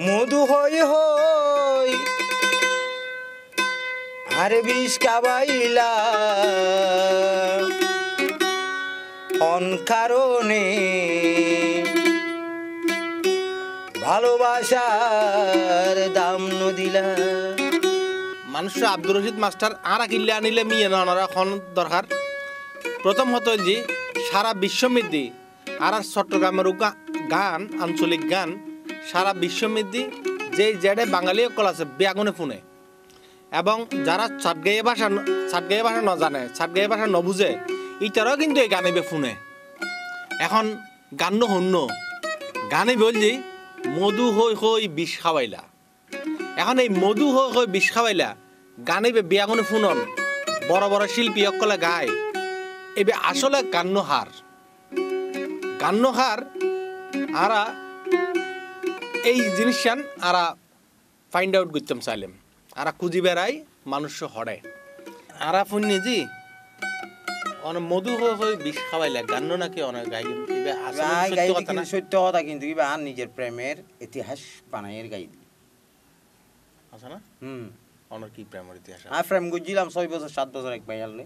মধু হই হই আরে বিষ খাবাইলা অন কারণে ভালোবাসার দাম নদিলা। মানুষ আব্দুর রশিদ মাস্টার আর কিনলে আনিলে মিয়ে নানারা এখন দরকার। প্রথম হতো যে সারা বিশ্বমিদ্যি আর চট্টগ্রামের গান আঞ্চলিক গান সারা বিশ্বমিদ্যি যে জেডে বাঙালি অকল আছে বেগুনে ফোনে এবং যারা ছাটগাঁয়ে ভাষা ন জানে ছাটগাঁয়ে ভাষা নবুঝে ইটারাও কিন্তু এই গানে ফোনে। এখন গান হন্য গানে বলছি মধু হই হই বিষ খাওয়াইলা। এখন এই মধু হই হই বিষ খাওয়াইলা গানে বেগুনে ফোনন বড় বড় শিল্পী অকলে গায়। এবে আসলে গান্নহার আরা এই জিনিসটান আরা ফাইন্ড আউট করতাম চাইলাম। আরা খুঁজি বেড়াই মানুষ হড়ে আরা শুনি জি অনেক মধু হয়ে বিষ খাওয়াইলে গান্ন নাকি অনেক গাই। সত্য কথা কিন্তু আর নিজের প্রেমের ইতিহাস বানাইয়ের গাই আছে না। অনেক কি প্রেমের ইতিহাস আর প্রেম গুজিলাম 6 বছর 7 বছর এক ভাই আনলে।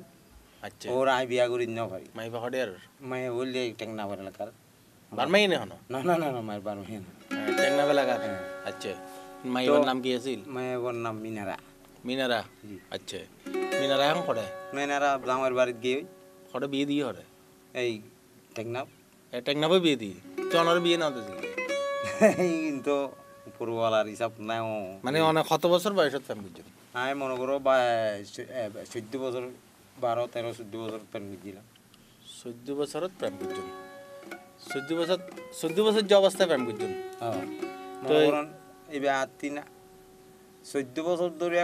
আচ্ছা ওর আই বিয়া করি ন ভাই মাই বাহড়ে আর মাই বললে টেকনা বারে লাগার বারমাই না হনো না না না না মাই বারমাই না টেকনা বেলা কার। আচ্ছা মাইবার নাম কি আছিল? মাইবার নাম মিনারা। মিনারা আচ্ছা মিনারা এখন করে মিনারা আমার বাড়িতে গিয়ে করে বিয়ে দিয়ে হরে এই টেকনা টেকনাবে বিয়ে দিয়ে চনের বিয়ে না তো কিন্তু পূর্বওয়ালার হিসাব নাই মানে অনেক কত বছর বয়সত প্রেম করছেন? আমি মনে করো 14 বছর 12 13 14 বছর প্রেম করছিলাম। 14 বছরত প্রেম করছেন? 14 বছর যে অবস্থায় প্রেম করছেন? তো এবার 14 বছর ধরে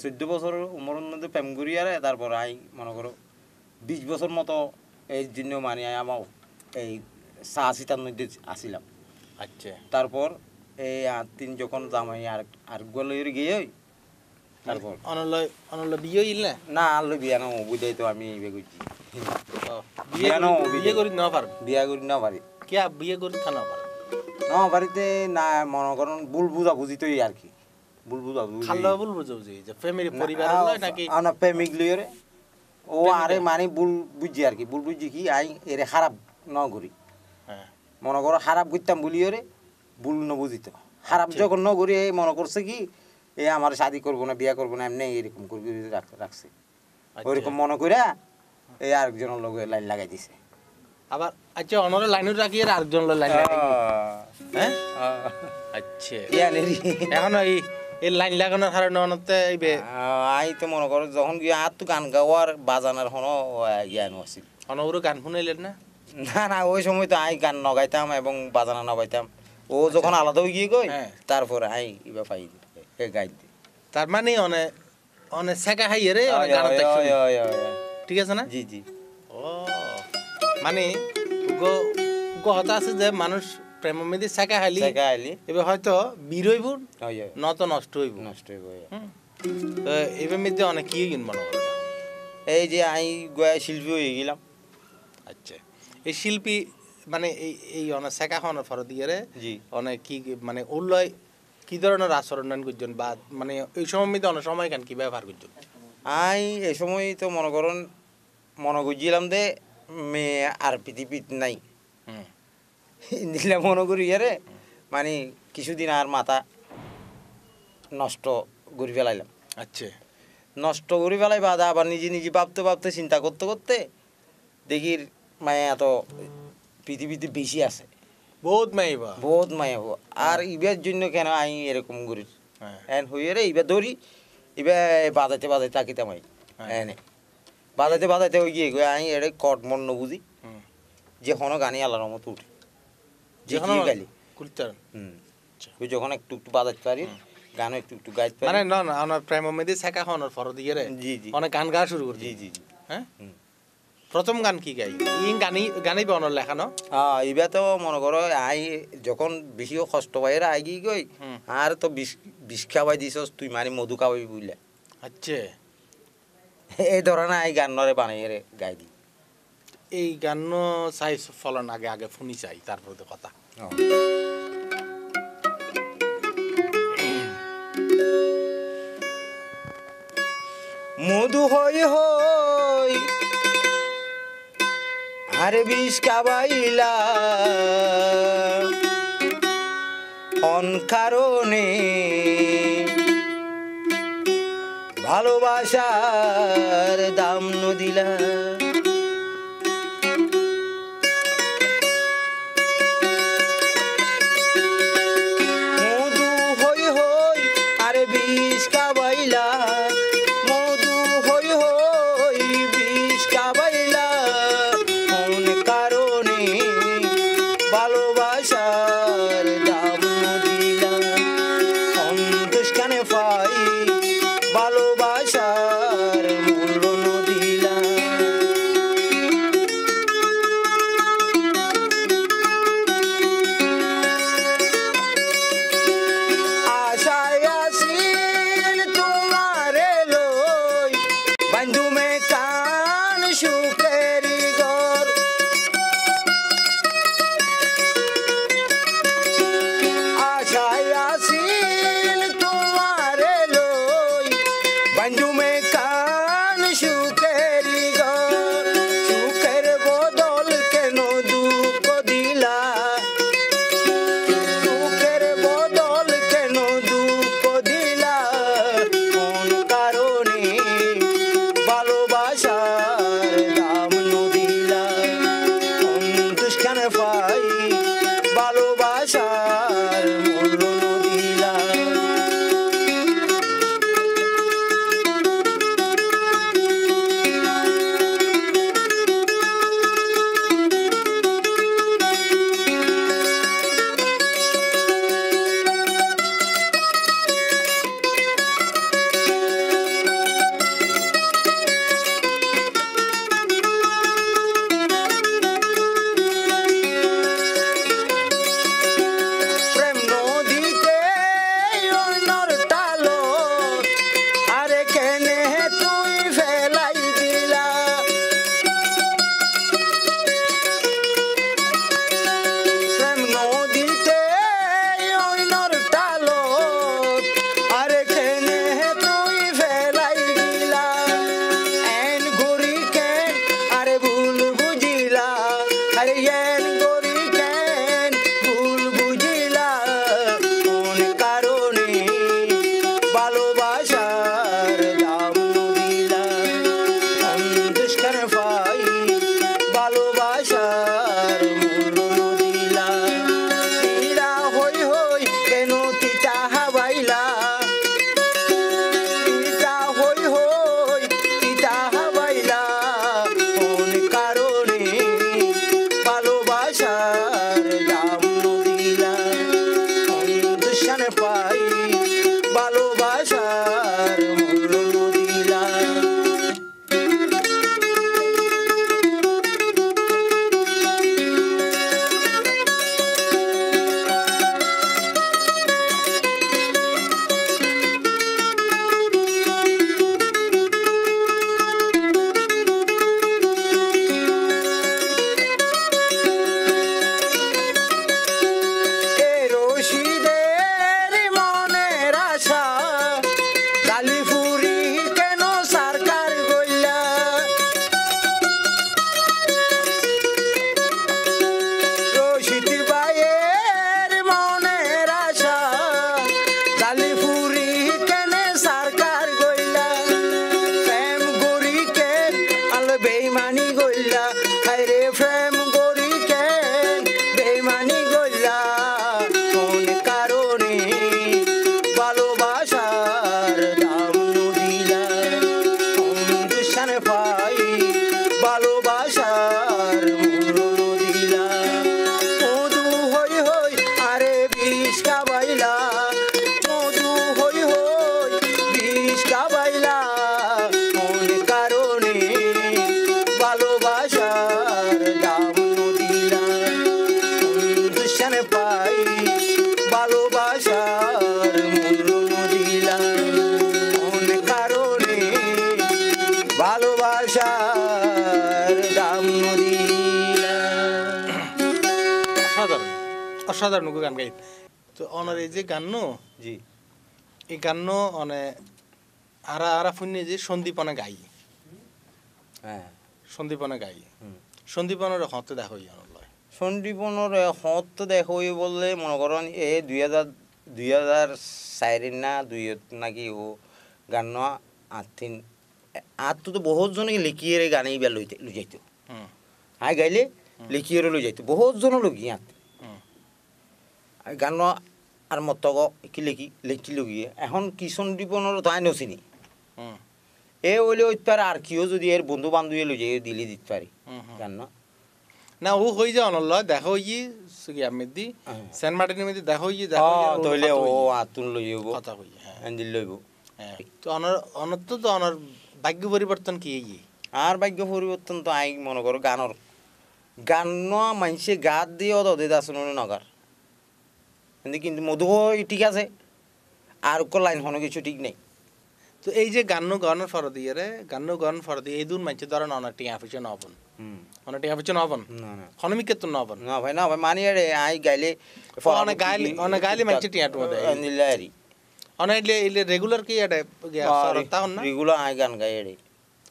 14 বছর উমরের মধ্যে প্রেম করি আর তারপর আই মনে করো 20 বছর মতো এই জন্য মানে আমার এই 86 মধ্যে আসিলাম। আচ্ছা তারপর এই 3 যখন জামাই আর গোলের গিয়ে তারপর অনলয় বিয়ে হইল না? না আলো বিয়া না বুঝাই তো আমি বিয়ে করছি। বিয়ে করি না পার বিয়া করি না পারি কে বিয়ে করি থানা পার না বাড়িতে না মনে করেন ভুল বুঝা বুঝি তো আর কি ভুল বুঝা বুঝি খাল্লা ভুল বুঝা বুঝি যে ফ্যামিলি পরিবার লয় নাকি না প্রেমিক লইরে ও আরে মানে ভুল বুঝি আর কি ভুল বুঝি কি আই এরে খারাপ ন করি। হ্যাঁ মনে করো খারাপ করতাম বলিও রে ভুল ন বুঝিত খারাপ যখন ন করি এই মনে করছে কি এ আমার শাদি করবো না বিয়া করবো না এমনি এরকম করে রাখছে ওইরকম মনে করে এই আরেকজনের লগে লাইন লাগাই দিছে। আবার আচ্ছা অনরে লাইনও রাখি আর আরেকজন লাইন লাগাই হ্যাঁ আচ্ছা এখন এই লাইন লাগানোর কারণে অনতে এইবে আই তো মনে করো যখন গিয়ে আর তো গান গাওয়ার বাজানোর হনো ইয়ানো আছিল অনবরও গান শুনাইলেন না? না না ওই সময় তো আই গান নগাইতাম এবং বাজানা নগাইতাম। ও যখন আলাদা হয়ে গিয়ে গই তারপর আই ইবা পাই গাই দি তার মানে অনেক শেখা হাই রে গান ঠিক আছে না? জি জি ও মানে কথা আছে যে মানুষ প্রেমের মধ্যে শেখা হাইলি এবার হয়তো বীর হইব নত নষ্ট হইব তো এবার মধ্যে অনেক কি মনে করে এই যে আই গয়া শিল্পী হয়ে গেলাম। আচ্ছা এই শিল্পী মানে এই অনেক শেখা হওয়ার ফর দিয়ে রে অনেক কি মানে ওল্লয় কি ধরনের আচরণ করছেন বা মানে এই সময় মধ্যে অনেক সময় কেন কি ব্যবহার করছেন? আই এই সময় তো মনে করেন মনে করছিলাম যে মেয়ে আর পৃথিবীত নাই দিলে মনে করি রে মানে কিছুদিন আর মাথা নষ্ট করে ফেলাইলাম। আচ্ছা নষ্ট করে ফেলাই বাদা আবার নিজে নিজে ভাবতে ভাবতে চিন্তা করতে করতে দেখি মায়া এত পৃথিবীতে বেশি আছে বহুত মায়া আর ইবার জন্য কেন আমি এরকম করি এন হয়ে রে ইবার ধরি এবার বাজাইতে বাজাইতে তাকিতাম আই এনে বাজাইতে ওই গিয়ে আমি এটা কট মন বুঝি যে কোনো গানই আলার মতো উঠে যে কোনো গালি ওই যখন একটু একটু বাজাইতে পারি গানও একটু একটু গাইতে পারি মানে না না আমার প্রেমের মধ্যে শেখা হওয়ার ফর দিয়ে রে জি জি অনেক গান গাওয়া শুরু করছি। জি জি হ্যাঁ প্রথম গান কি গাই গানই অনর লেখানো এবার তো মনে করো আই যখন বেশি কষ্ট পাই আই গিয়ে গই আর তো বিষ খাওয়াই দিছ তুই মানে মধু খাওয়াই বুঝলে। আচ্ছা এই ধরনের আই গান নরে বানাই রে গাই দি এই গান চাই ফলন আগে আগে শুনি চাই তারপরে কথা হই হই আরে বিষ কাবাইলা অন কারণে ভালোবাসার দাম নদিলা মধু হই হই আরে বিষ কাবাইলা মধু হই হই বিষ কাবাইলা কোন কারণে ভালোবাসার দাম নদিলা সন্তোষ কানে পাই ভালোবাসার মূল্য নদিলা আশায় আসিল তোমারে লই বান্ধুমে কান সুখের ঘর আশায় আসিল তোমারে লই বান্ধুমে কান সুখের ঘর সুখের বদল কেন দুঃখ দিলা সুখের বদল কেন দুঃখ দিলা কোন কারণে ভালোবাসার দাম নদিলা সন্তোষ কেন পাই ভালোবাসার মূল্য নদিলা প্রেম নদীতে অন্যর টালো আরে কেনে তুই ফেলাই দিলা প্রেম নদীতে অন্যর টালো আরে কেনে তুই ফেলাই দিলা এন গরি কেন আরে ভুল বুঝিলা আরে এন গরি কেন ভুল বুঝিলা কোন কারণে ভালোবাসার দাম নদিলা সন্তোষ কেন পাই ভালোবাসার মূল্য নদিলা তিতা হই হই কেন তিতা হাবাইলা তিতা হই হই তিতা হাবাইলা কোন কারণে ভালোবাসার দাম নদিলা সন্তোষ কেন পাই ভালোবাসার মূল্য নদিলা এ রশিদের মনের আশা কালিফুরি কেন সরকার গইলা রশিদ ভাইয়ের মনের আশা কালিফুরি কেন সরকার গইলা প্রেম গরি কেন আল বেইমানি গইলা হায়রে প্রেম গরি কেন বেইমানি গইলা কোন কারণে ভালোবাসার দাম নদিলা সন্তোষ কেন পাই ভালোবাসার মূল্য নদিলা মধু হই হই আরে বিষ কাবাইলা মধু হই হই বিষ কাবাইলা কোন কারণে ভালোবাসার দাম নদিলা সন্তোষ কেন পাই ভালোবাসার মূল্য নদিলা কোন কারণে ভালোবাসার দাম নদিলা অসাধারণ অসাধারণ গান গাই তো অনার এই যে গান জি এই গান অনে আরা আরা ফুন্নি যে সন্দীপনে গাই হ্যাঁ সন্দীপনে গাই হুম। সন্দীপনের হতে দেখো লয় সন্দীপনের হত তো দেখো বললে মনে করেন এ 2004 না 2 নাকি ও গান আতিন আত তো বহুত জনে লিখিয়ে গান এইবার লই যাইতো আই গাইলে লিখিয়ে লই যাইতো বহুত জন লগি আত গান আর মতক কি লেখি লগিয়ে এখন কি সন্দীপনের তাই নচিনি এ হইলে ওই পারে আর কিও যদি এর বন্ধু বান্ধবী লই যাই দিলি দিতে পারি গান না ও হয়ে যায় অনলয় দেখো ই মেদি সেন্ট মার্টিনের মেদি দেখো ই দেখো তইলে ও আতুন লই যাব কথা কই হ্যাঁ এন্দিল লইব তো অনর তো অনর ভাগ্য পরিবর্তন কি এই আর ভাগ্য পরিবর্তন তো আই মনে করো গান মানুষে গাত দিয়ে অদে দাসন নগার কিন্তু মধু ঠিক আছে আর লাইন হনো কিছু ঠিক নেই তো এই যে গানের ফরদ দিয়ে রে গান ফরদ এই দুন মানছে ধরেন অনেকটি আফিসে নবন অনেকটি আফিসে নবন হনমিকে তো নবন না ভাই মানি রে আই গাইলে অনেক গাইলে মানছে টিয়াটু মধ্যে নিলারি অনেক ইলে রেগুলার কি এটা সরতা হন না রেগুলার আই গান গাই রে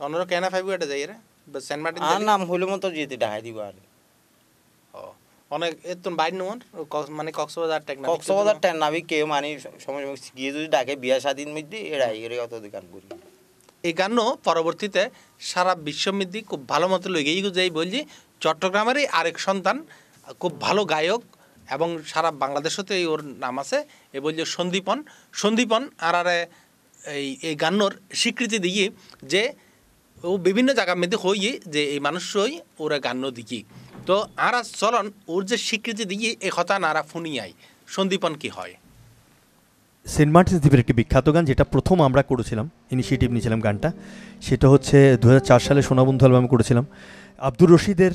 অনর কেনা ফাইবু এটা যাই রে সেন্ট মার্টিন আর নাম হইলো মতো যেতে ঢাকাই দিব আর অনেক এতন বাইর নন মানে কক্সবাজার টেক নাবি কেউ মানে সময় গিয়ে যদি ডাকে বিয়া স্বাধীন মধ্যে এরাই এর অত গান করি এই গানও পরবর্তীতে সারা বিশ্বমিদি খুব ভালো মতো লেগেই যাই বলছি চট্টগ্রামেরই আরেক সন্তান খুব ভালো গায়ক এবং সারা বাংলাদেশতে ওর নাম আছে এ বলছে সন্দীপন আর এই গান্নর স্বীকৃতি দিয়ে যে ও বিভিন্ন জায়গার মধ্যে হই যে এই মানুষই ওরা গান্য দিকি তো আর চলন ওর যে স্বীকৃতি দিয়ে এই কথা নারা ফুনিয়াই সন্দীপন কি হয় সেন্ট মার্টিনস দ্বীপের একটি বিখ্যাত গান যেটা প্রথম আমরা করেছিলাম ইনিশিয়েটিভ নিয়েছিলাম গানটা সেটা হচ্ছে 2004 সালে সোনাবন্ধু অ্যালবাম করেছিলাম আব্দুর রশিদের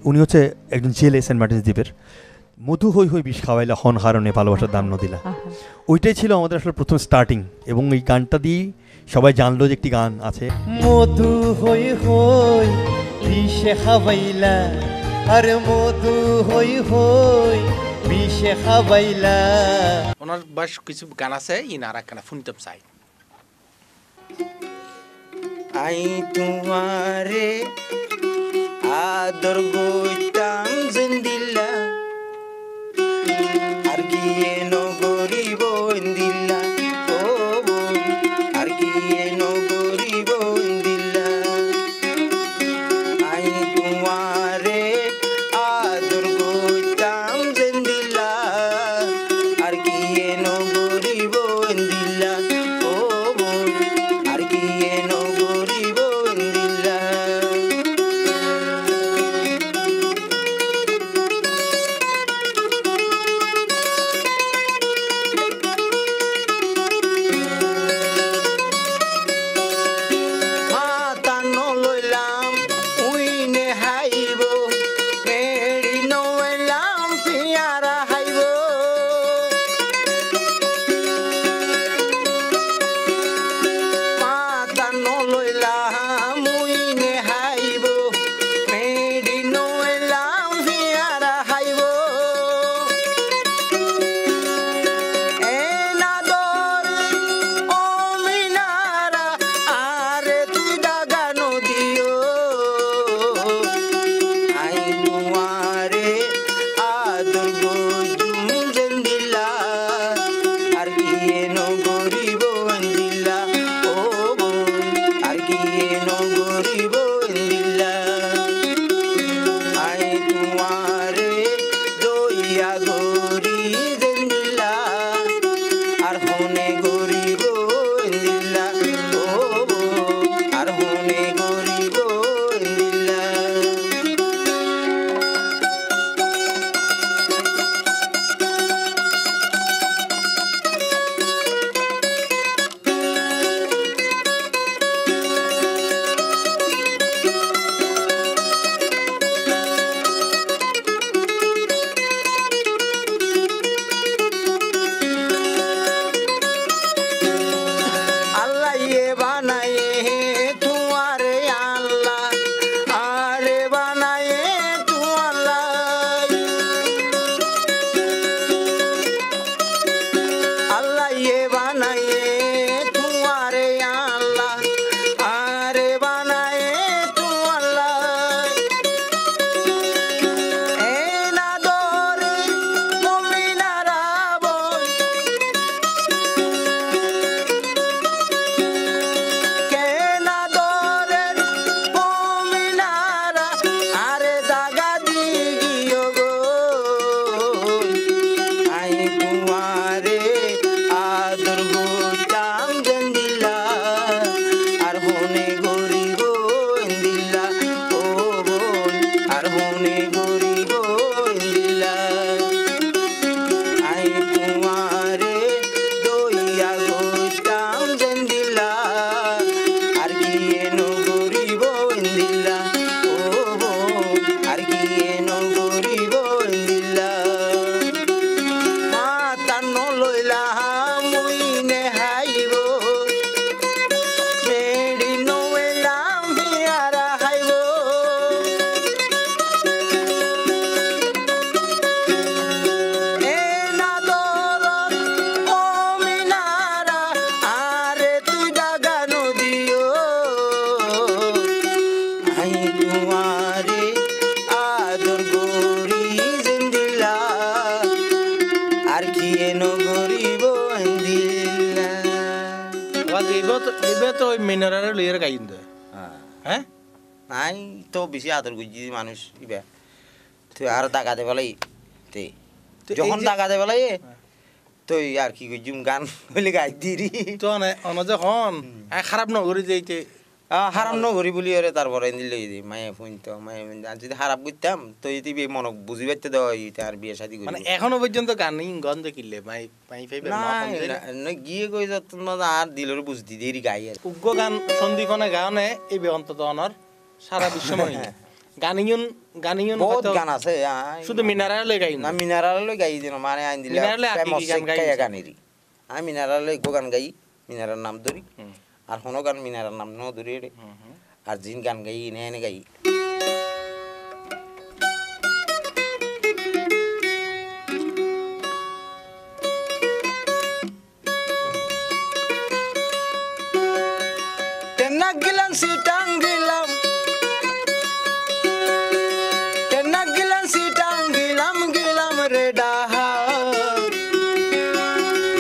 উনি হচ্ছে একজন জেলে সেন্ট মার্টিনস দ্বীপের মধু হই হই বিষ খাওয়াইলা হন হারণে ভালোবাসার দাম নদিলা ওইটাই ছিল আমাদের আসলে প্রথম স্টার্টিং এবং এই গানটা দিয়েই সবাই জানলো যে একটি গান আছে মধু হই হই বিষে খাওয়াইলা আর মধু হই হই বিষে খাওয়াইলা ওনার বেশ কিছু গান আছে ইনারা কেন শুনতে চাই আই তোমারে আদর গইতাম জিন্দিল্লা আর গিয়ে নগরিব ইন্দিল্লা ও বোন আর গিয়ে নগরিব ইন্দিল্লা আই তোমারে আদর গইতাম জিন্দিল্লা আর গিয়ে নগরিব ইন্দিল্লা ও বোন আর গিয়ে নগরিব ইন্দিল্লা মিনারেল লইয়ার গাইন দে হ্যাঁ নাই তো বেশি আদর করছি মানুষ ইবা তো আর টাকাতে বলাই তে তো এই যখন যে- টাকাতে বলাই তো আর কি করছিম গান হইলে গাই দিরি তো অনজে হন খারাপ নগরী যাইতে হারাম নগরি বলি ওরে তারপরে এনে লই দিই মায়ে ফোন তো মায়ে আর যদি খারাপ করতাম তো এটি মনক বুঝি পাইতে দেওয়া হইতে আর বিয়ে শাদি করি মানে এখনো পর্যন্ত গান গন্ধ কিনলে মাই মাই ফাইবে না গিয়ে কই যত আর দিলর বুঝতি দেরি গাই আর উগ্র গান সন্দীপনে গানে এই অন্তত অনর সারা বিশ্বময় গানিয়ন বহুত হয়তো গান আছে শুধু মিনারেল গাই না মিনারালে গাই দিন মানে আইন দিলে মিনারেলে আর কি কি ফেমাস গান গাইছে? গানেরই আমি মিনারালে গো গান গাই মিনারার নাম ধরি আর হনো গান মিনারার নাম ন ধরি রে আর জিন গান গাই এনে এনে গাই তেনা গিলাম সিটাং গিলাম তেনা গিলাম সিটাং গিলাম গিলাম রে ডাহা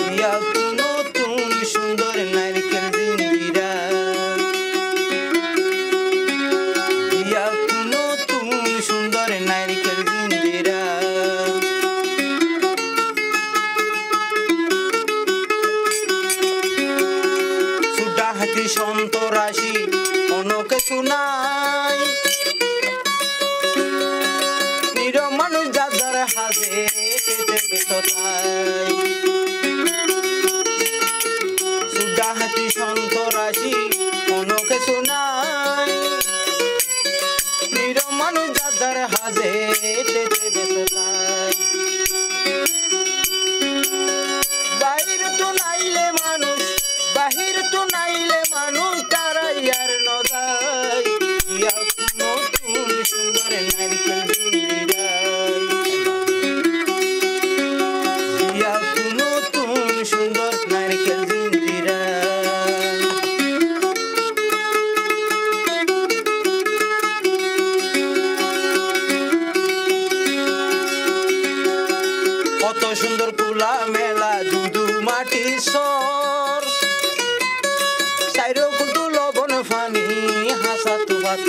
ইয়া কুনো তুমি সুন্দর নারকেল জিঞ্জিরা ইয়া কুনো তুমি সুন্দর নারকেল জিঞ্জিরা সুডা হাতি সন্তরাশি অনকে শুনাই নির মানুষ যাদার হাজে কেটে বেততাই সুডা হাতি সন্তরাশি অনকে শুনাই নির মানুষ যাদার হাজে কেটে বেততাই বাহির তো নাইলে মানুষ বাহির তো নাইলে মানুষ তারাই আর নদাই ইয়া কুনো তুমি সুন্দর নারকেল জিঞ্জিরাই ইয়া কুনো তুমি সুন্দর নারকেল জিঞ্জিরাই কত সুন্দর কুলা মেলা দুদু মাটি সর সাইরো কুতু লবণ ফানি হাসা তু বাত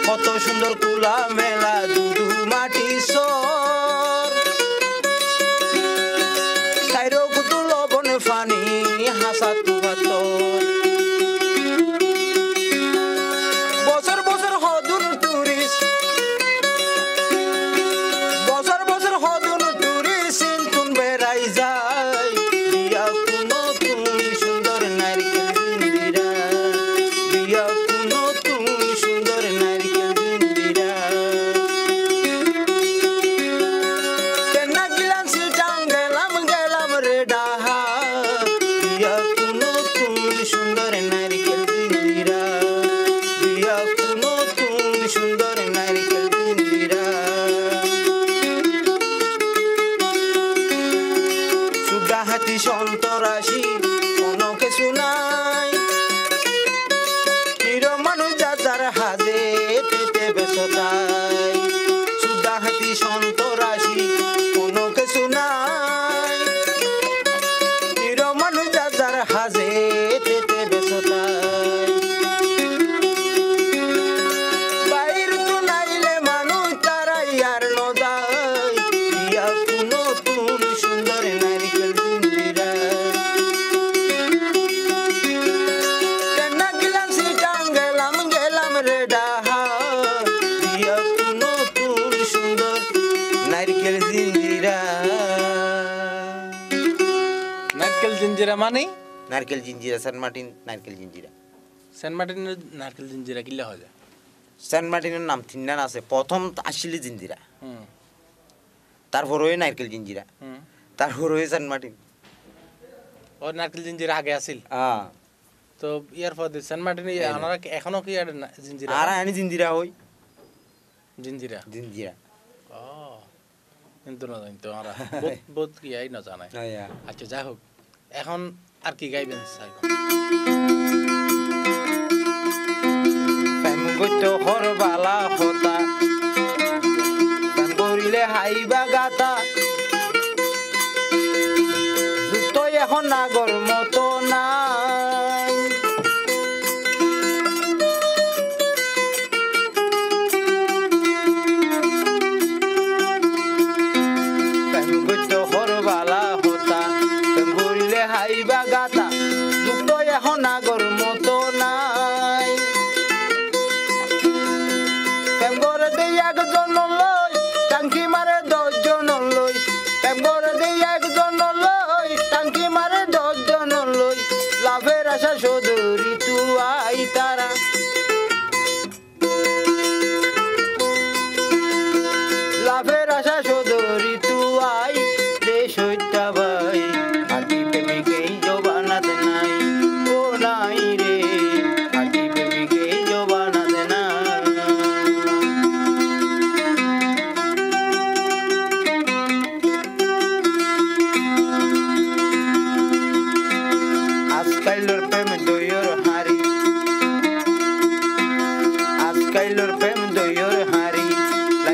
কত সুন্দর কুলা মেলা দুদু মাটি সর সাইরো কুতু লবণ ফানি হাসা তু বাত বছর বছর হদুর টুরিস্ট বছর বছর হদুর টুরিস্ট তুন বেড়াই যায় বিয়া কুনো তুমি সুন্দর নারকেল জিঞ্জিরা বিয়া কুনো তুমি সুন্দর নারকেল জিঞ্জিরা কেনা গিলাম সিটাং গেলাম গেলাম রে ডাহা বিয়া কুনো তুমি সুন্দর নারকেল জিঞ্জিরা বিয়া কুনো তুমি সুন্দর নারকেল জিঞ্জিরা সুডা হাতি সন্তরাশি অনকে শুনাই নির মানুষ যাদার হাজে পেতে বেসতাই সুডা হাতি সন্তরাশি অনকে শুনাই নির মানুষ যাদার হাজে পেতে বেসতাই বাইর তো নাইলে মানুষ তারাই আর নদাই ইয়া কুনো তুমি সুন্দর নারকেল জিঞ্জিরা কেনা গিলাম সিটাং গেলাম গেলাম রে ডাহা ইয়া কুনো তুমি সুন্দর নারকেল জিঞ্জিরা নারকেল জিঞ্জিরা মানে নারকেল জিঞ্জিরা সেন্ট মার্টিন নারকেল জিঞ্জিরা সেন্ট মার্টিনের নারকেল জিঞ্জিরা কিল্লা হয় যায় সেন্ট মার্টিনের নাম তিনটান আছে প্রথম আসলে জিঞ্জিরা তারপর ওই নারকেল জিঞ্জিরা তারপর ওই সেন্ট মার্টিন ও নারকেল জিঞ্জিরা আগে আছিল তো ইয়ার পর সেন্ট মার্টিনে আনারা এখনো কি আর জিঞ্জিরা আর আনি জিঞ্জিরা হই জিঞ্জিরা জিঞ্জিরা ও কিন্তু না জানি তো আমরা বহুত বহুত কি আই না জানাই আচ্ছা যাই হোক এখন আর কি গাইবেন চাই গইতো হরবালা হতা করিলে হাইবা গাতা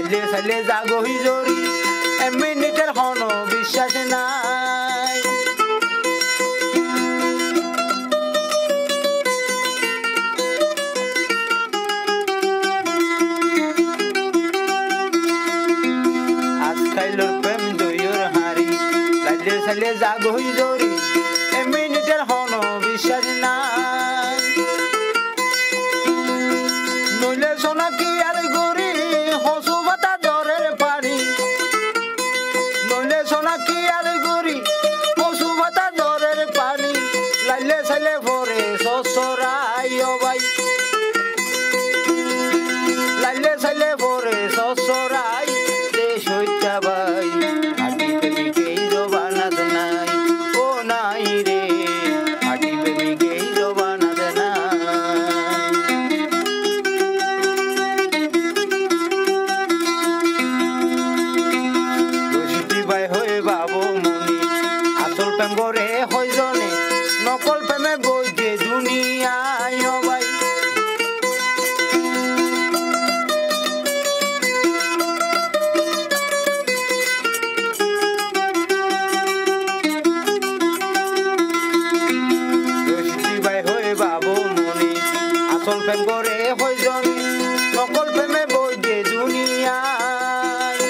লাইলে সাইলে জাগহি জরি মিনিটের হন বিশ্বাস নাই আজ খাইলোর প্রেম দইর হারি লাইলে সাইলে জাগহি জরি মিনিটের হন বিশ্বাস নাই নইলে সোনা কি আর গরি হসু বাতা দরের পানি নইলে সোনা কি আর গরি হসু বাতা দরের পানি লাইলে সাইলে ভরে সসরাই ও ভাই লাইলে সাইলে ভরে সসরাই দেশ হইতা ভাই আটি প্রেমিকে জবানাত নাই ও নাই রে আটি প্রেমিকে জবানাত নাই রশিদি ভাই হয়ে বাবু মনি আসল প্রেম করে হয় জনে নকল প্রেমে বই যে দুনিয়ায় ও ভাই রশিদি ভাই হয়ে বাবু মনি আসল প্রেম করে হয় জনে নকল প্রেমে বই যে দুনিয়ায়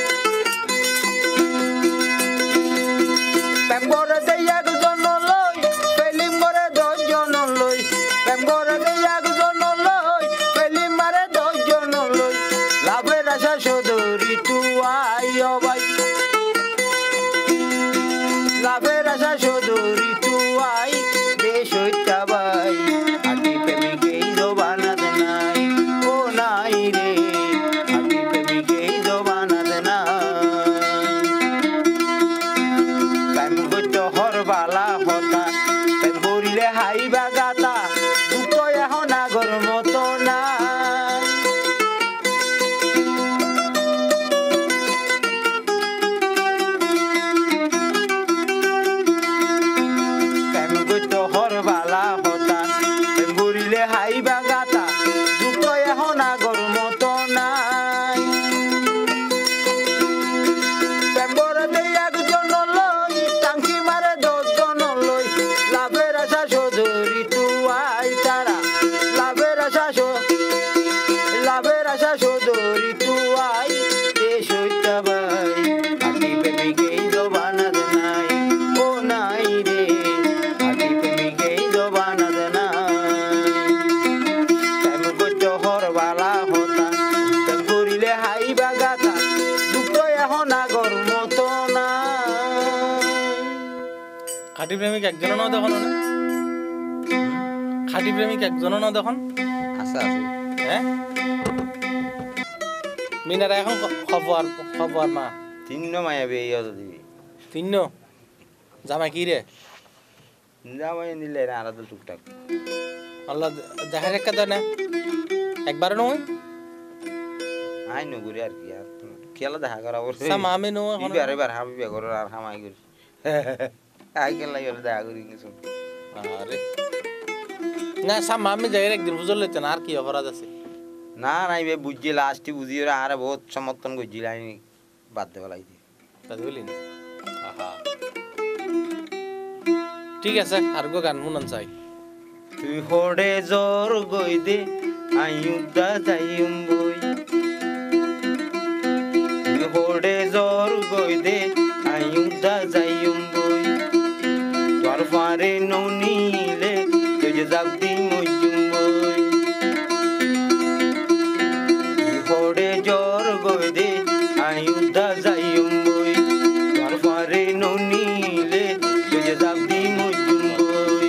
প্রেম করে দেই একজন লই ফিল্ম করে 10 জন লই প্রেম করে দেই একজন লই ফিল্ম মারে 10 জন লই লাভের আশা সদরি তুই ও ভাই লাভের আশা সদরি তুই দেশ হইতা ভাই আটি প্রেমিকে জবানাত নাই ও নাই রে আটি প্রেমিকে জবানাত নাই প্রেম করতে হরবালা হতা প্রেম করিলে হাইবা গাতা দুঃখ এখন আগর মতো নাই প্রেম করতে হরবালা হতা প্রেম করিলে হাইবা গাতা দুঃখ এখন আগর মতো নাই প্রেম করে দেই একজন লই টাঙ্কি মারে 10 জন লই লাভের আশা সদরি তুই তারা লাভের আশা সদরি তুই দেশ হইতা ভাই আটি প্রেমিকে জবানাত নাই ও নাই রে আটি প্রেমিকে জবানাত নাই প্রেম করতে হরবালা হতা প্রেম করিলে হাইবা গাতা দুঃখ এখন আগর মতো নাই খাঁটি প্রেমিক একজনও না দেখুন না খাঁটি প্রেমিক একজনও না দেখুন আচ্ছা আছে হ্যাঁ মিনারা এখন খবর মা 3 মায়া বিয়ে দিবি 3 জামাই কি রে জামাই নিলে আর তো টুকটাক আল্লাহ দেখা রেখা দেয় না একবার নয় আই নগুরি আর কি আর খেলা দেখা করা বলছে সামা আমি নো এখন এবার হামি বিয়ে করো আর হামাই করি আই খেলা গেলে দেখা করি কিছু আরে না সামা আমি যাই একদিন বুঝল লেতে না আর কি অপরাধ আছে না নাই বে বুঝি লাস্টে বুঝি ওরা আর বহুত সমর্থন করছিল আমি বাদ দেওয়া লাগছে তাই বলি না আহা ঠিক আছে আর গো গান শুনান চাই তুই হড়ে জ্বর গই দে আইউদা যাইম বই তুই হড়ে জ্বর গই দে আইউদা যাইম বই তোর ফারে ননিলে তুই যাব দি মজুম বই তুই হড়ে জ্বর গই দে আইউদা যাইম বই তোর ফারে ননিলে তুই যাব দি মজুম বই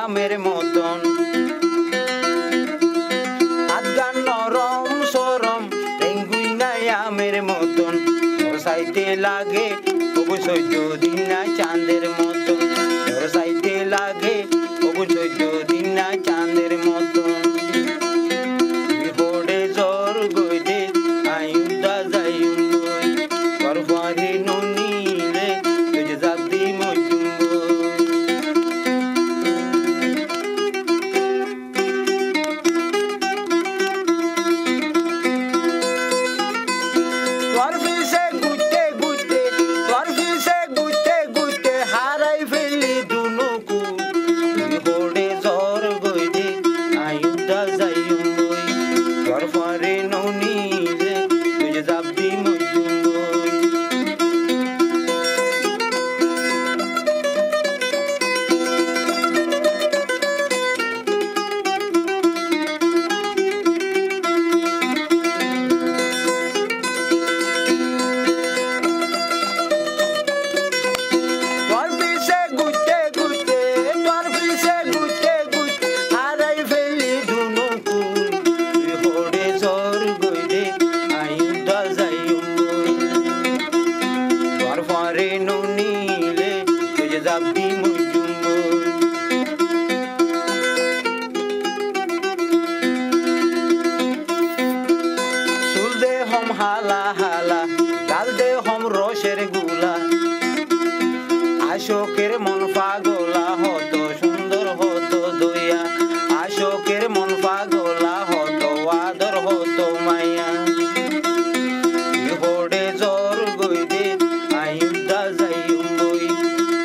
আমের মতন আদগান নরম সরম রেঙ্গুইনাই আমের মতন সাইতে লাগে অবশ্যই দিন না চাঁদের মতন সাইতে লাগে অবশ্যই দিন না চাঁদের চোখের মন পাগলা হতো আদর হতো মায়া হড়ে জ্বর গইদে আইউদা যাইম বই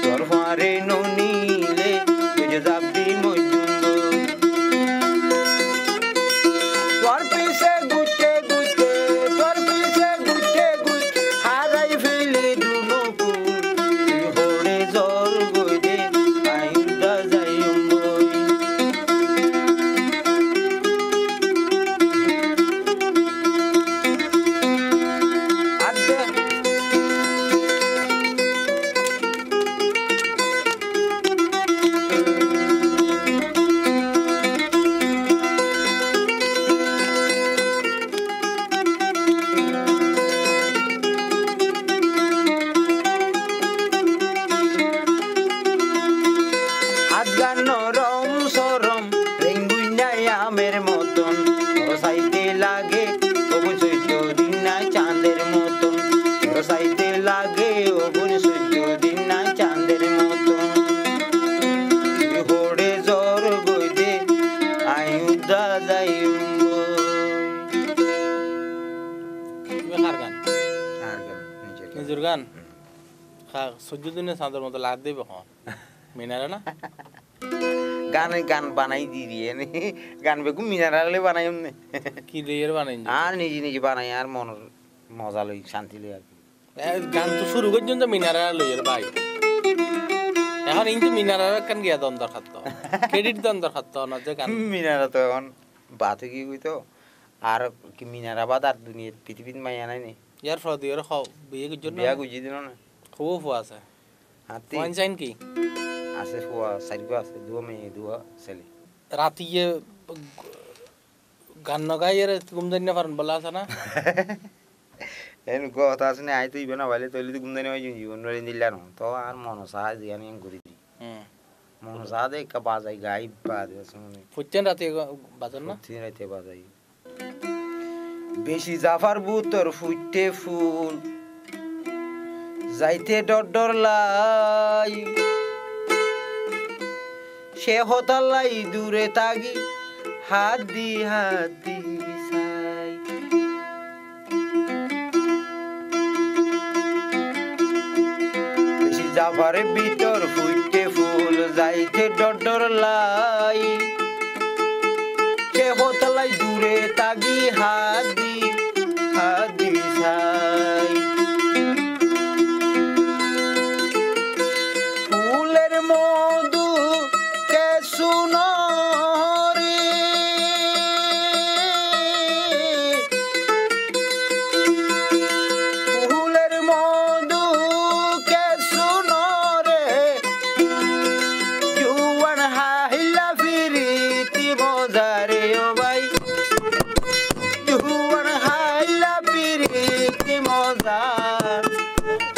জ্বর ফারে ননিলে তুই যাবি মজুঙ্গ তোর পিছে গুটে গুটে তোর পিছে গুটে গুটে হারাই ফেলি দুনকুল তুই হড়ে জ্বর গইদে আইউদা যাইম বই আদগান নরম সরম রেঙ্গুইনাই আমের মতন রসাইতে লাগে তবু সহ্য দিন না চাঁদের মতন রসাইতে লাগে অবুন সহ্য দিন না চাঁদের মতন হড়ে জ্বর গইদে আইউদা যাইম তুমি কার গান নিজের গান সহ্য দিনে চাঁদের মতো লাগ দেবে কখন মিনারে না গান বানাই দিয়ে গান বেগু মিনারালে বানাই এমনি কি দিয়ে বানাই আর নিজে নিজে বানাই আর মনের মজা লই শান্তি লই আর কি গান তো শুরু পর্যন্ত মিনারা লইয়ের ভাই এখন কিন্তু মিনারার কান গিয়া দ্বন্দ্ব খাত ক্রেডিট দ্বন্দ্ব খাত না যে গান মিনারা তো এখন বাত কি কইতো আর কি মিনারা বাদ আর দুনিয়া পৃথিবীত মাইয়া নাই নি ইয়ার ফল দিয়ে খাও বিয়ে কি জন্য বিয়া গুজি দিন না খুব ফুয়া আছে হাতি ওয়ান চাইন কি আছে ফুয়া সাইডগো আছে দুয়া মেয়ে দুয়া ছেলে রাতিয়ে গান নগাইয়ের ঘুম জানি না পারেন বলা আছে না এন কথা আছে না আই তুই বেনা ভালে তৈলি তো গুমদানি হয় জীবন রে দিলা না তো আর মন সাহা দিয়ানি ঘুরি দি মন সাহা দে কা বাজাই গাই বাদ শুনে ফুচ্ছেন রাতে বাজার না তিন রাতে বাজাই বেশি জাফার বুতর ফুটে ফুল যাইতে ডর ডর লাই সে হতালাই দূরে তাগি হাত দি সাই বেশি জাফারে ভিতর ফুটে ফুল যাইতে ডর ডর লাই সে হতালাই দূরে তাগি হাত দি সাই ফুলের মধু কে শুনো রে ফুলের মধু কে শুনো রে জুয়ান হাইলা ফিরিতি মজারে ও ভাই জুয়ান হাইলা ফিরিতি মজা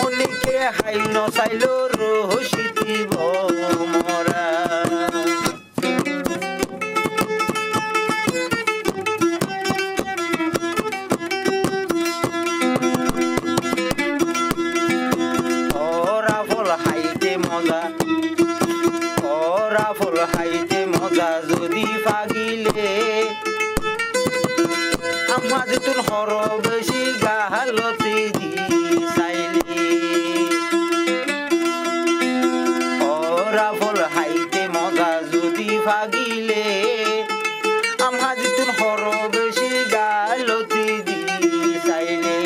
অনেকে হাই নসাইলো রহসি দিব মরা ওরা ফল হাইতে মজা ওরা ফল হাইতে মজা যদি পাগিলে আমার তুন হর বেশি গালতে দি চাইলে ওরা ফল হাইতে মজা যদি পাগিলে আমার তুন হর বেশি গালতে দি চাইলে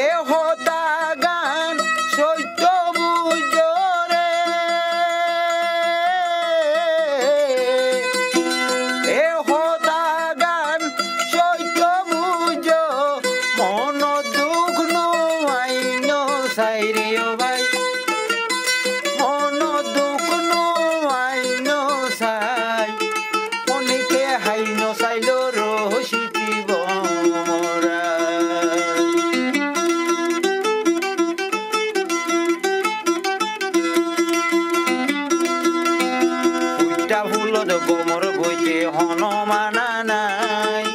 এ হতা গান সত্য বুঝরে এ হতা গান সত্য বুঝ মন দুঃখ আইন সাইরে ও ভাই মন দুঃখ আইন সাই অনেকে হাইন সাইল রহসিতিব মরা ফুটা ফুলত গমর বইতে হনুমানা নাই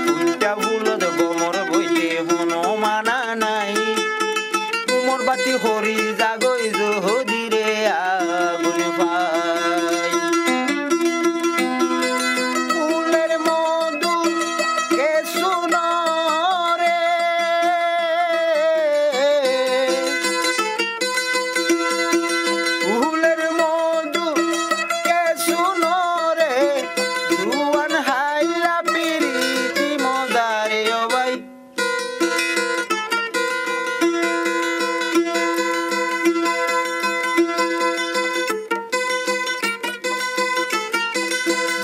ফুটা ফুলত গমর বইতে হনুমানা নাই বাতি হরি জাগই যদি রে আগুন পাই ফুলের মধু কে শুনো রে ফুলের মধু কে শুনো রে জুয়ান হাইলা পিরিতি মজারে ও ভাই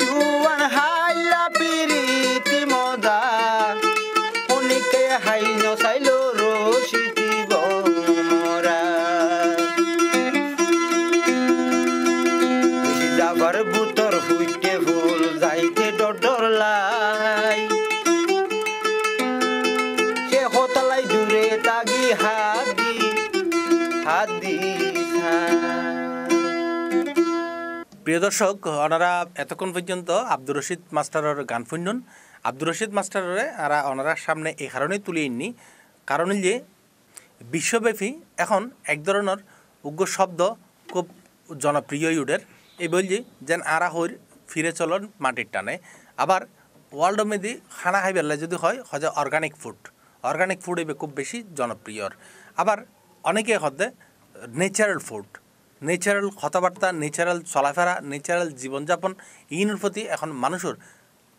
জুয়ান হাইলা পিরিতি মজা অনেকে হাইন চাইল রশিতি বমরা যাবার বুতর হইতে ভুল যাইতে ডর লাই সে হতালাই দূরে তাগি হাত দি প্রিয় দর্শক ওনারা এতক্ষণ পর্যন্ত আব্দুর রশিদ মাস্টারের গান শুনুন আব্দুর রশিদ মাস্টারের ওনারা সামনে এই কারণেই তুলে আননি কারণ যে বিশ্বব্যাপী এখন এক ধরনের উগ্র শব্দ খুব জনপ্রিয় ইউডের এই বলছি যেন আরা হইর ফিরে চলন মাটির টানে আবার ওয়ার্ল্ডের মধ্যে খানা খাইবেলা যদি হয় হয়তো অর্গানিক ফুড এবে খুব বেশি জনপ্রিয় আবার অনেকে হতে ন্যাচারাল কথাবার্তা ন্যাচারাল চলাফেরা ন্যাচারাল জীবনযাপন ইনের প্রতি এখন মানুষের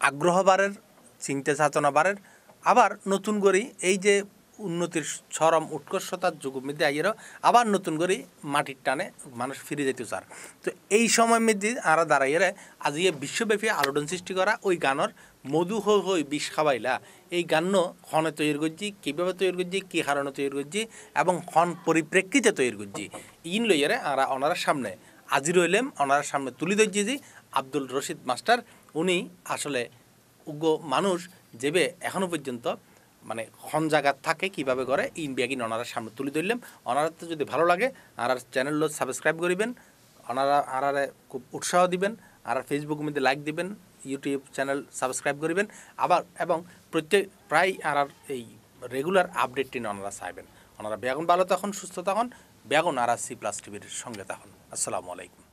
আগ্রহ বাড়ের চিন্তা চেতনা বাড়ের আবার নতুন করে এই যে উন্নতির চরম উৎকর্ষতার যুগ মধ্যে আইয়েরও আবার নতুন করে মাটির টানে মানুষ ফিরে যেতে চার তো এই সময় মধ্যে আরা দাঁড়াইয়ে আজ ইয়ে বিশ্বব্যাপী আলোড়ন সৃষ্টি করা ওই গানের মধু হই বিষ খাবাইলা এই গান ক্ষণে তৈরি করছি কীভাবে তৈরি করছি কী কারণে তৈরি করছি এবং ক্ষণ পরিপ্রেক্ষিতে তৈরি করছি ইন লইয়ারে আরা ওনার সামনে আজি রইলেম ওনার সামনে তুলি ধরছি যে আব্দুল রশিদ মাস্টার উনি আসলে উগ্র মানুষ যেবে এখনও পর্যন্ত মানে ক্ষণ জায়গার থাকে কীভাবে করে ইন বিয়াগিন ওনার সামনে তুলে ধরলাম ওনারা তো যদি ভালো লাগে আর চ্যানেল সাবস্ক্রাইব করিবেন ওনারা আরারে খুব উৎসাহ দিবেন আর ফেসবুক মধ্যে লাইক দিবেন ইউটিউব চ্যানেল সাবস্ক্রাইব করিবেন আবার এবং প্রায় আর এই রেগুলার আপডেটটি ওনারা চাইবেন ওনারা বেগুন ভালো তখন সুস্থ তখন বেগুন আর C+ টিভির সঙ্গে তখন আসসালামু আলাইকুম